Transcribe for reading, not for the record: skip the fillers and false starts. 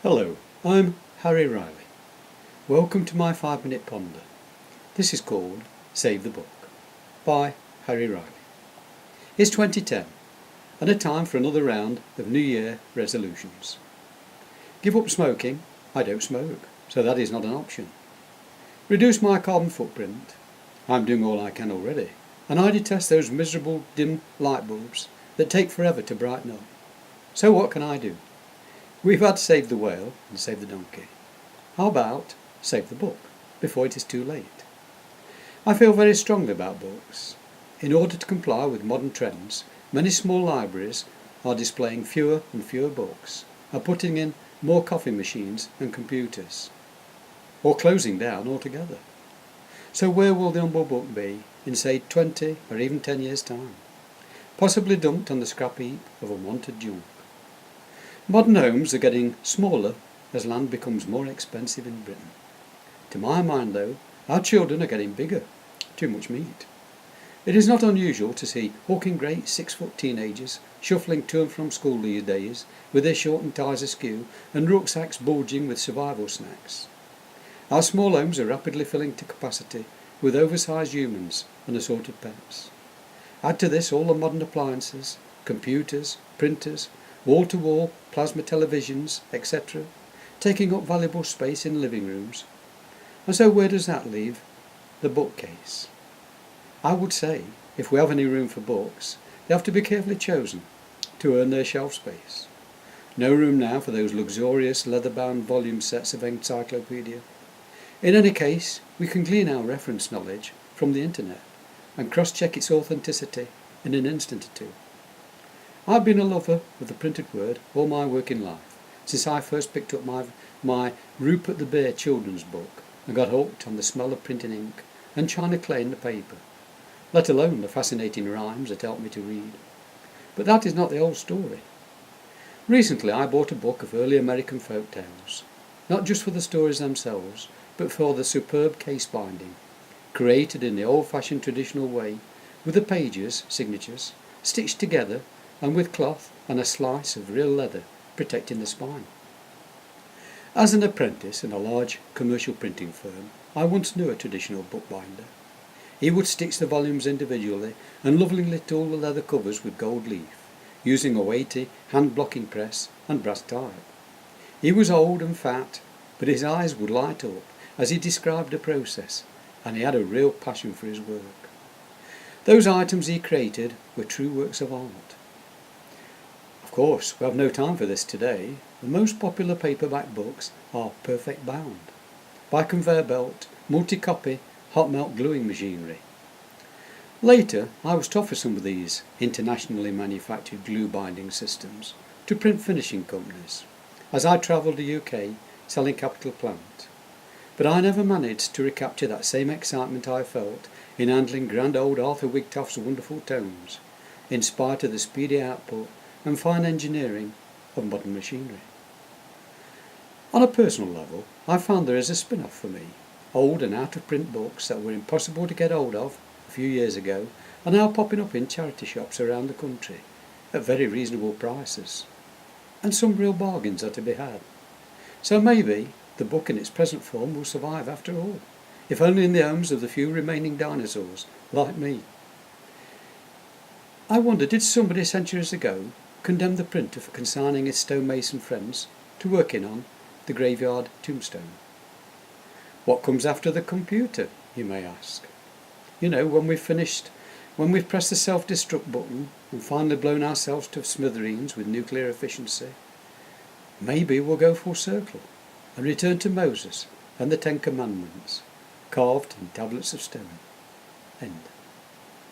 Hello, I'm Harry Riley. Welcome to my 5-minute ponder. This is called Save the Book by Harry Riley. It's 2010 and a time for another round of New Year resolutions. Give up smoking. I don't smoke, so that is not an option. Reduce my carbon footprint. I'm doing all I can already, and I detest those miserable dim light bulbs that take forever to brighten up. So what can I do? We've had Save the Whale and Save the Donkey. How about Save the Book before it is too late? I feel very strongly about books. In order to comply with modern trends, many small libraries are displaying fewer and fewer books, are putting in more coffee machines and computers, or closing down altogether. So where will the humble book be in, say, 20 or even 10 years' time? Possibly dumped on the scrap heap of unwanted junk. Modern homes are getting smaller as land becomes more expensive in Britain. To my mind, though, our children are getting bigger. Too much meat. It is not unusual to see hulking great 6-foot teenagers shuffling to and from school these days with their shortened ties askew and rucksacks bulging with survival snacks. Our small homes are rapidly filling to capacity with oversized humans and assorted pets. Add to this all the modern appliances, computers, printers, wall-to-wall plasma televisions, etc., taking up valuable space in living rooms. And so where does that leave the bookcase? I would say, if we have any room for books, they have to be carefully chosen to earn their shelf space. No room now for those luxurious leather-bound volume sets of encyclopedia. In any case, we can glean our reference knowledge from the internet and cross-check its authenticity in an instant or two. I've been a lover of the printed word all my working life, since I first picked up my Rupert the Bear children's book and got hooked on the smell of printing ink and china clay in the paper, let alone the fascinating rhymes that helped me to read. But that is not the whole story. Recently I bought a book of early American folk tales, not just for the stories themselves, but for the superb case binding, created in the old-fashioned traditional way, with the pages, signatures, stitched together and with cloth and a slice of real leather protecting the spine. As an apprentice in a large commercial printing firm, I once knew a traditional bookbinder. He would stitch the volumes individually and lovingly tool the leather covers with gold leaf, using a weighty hand-blocking press and brass type. He was old and fat, but his eyes would light up as he described the process, and he had a real passion for his work. Those items he created were true works of art. Of course, we have no time for this today. The most popular paperback books are perfect bound, by conveyor belt, multi-copy, hot melt gluing machinery. Later, I was to offer some of these internationally manufactured glue binding systems to print finishing companies, as I travelled the UK selling capital plant. But I never managed to recapture that same excitement I felt in handling grand old Arthur Wigtoft's wonderful tomes, in spite of the speedy output and fine engineering of modern machinery. On a personal level, I found there is a spin-off for me. Old and out-of-print books that were impossible to get hold of a few years ago are now popping up in charity shops around the country at very reasonable prices. And some real bargains are to be had. So maybe the book in its present form will survive after all, if only in the homes of the few remaining dinosaurs like me. I wonder, did somebody centuries ago condemn the printer for consigning his stonemason friends to working on the graveyard tombstone? What comes after the computer, you may ask? You know, when we've pressed the self-destruct button and finally blown ourselves to smithereens with nuclear efficiency, maybe we'll go full circle and return to Moses and the 10 Commandments, carved in tablets of stone. End.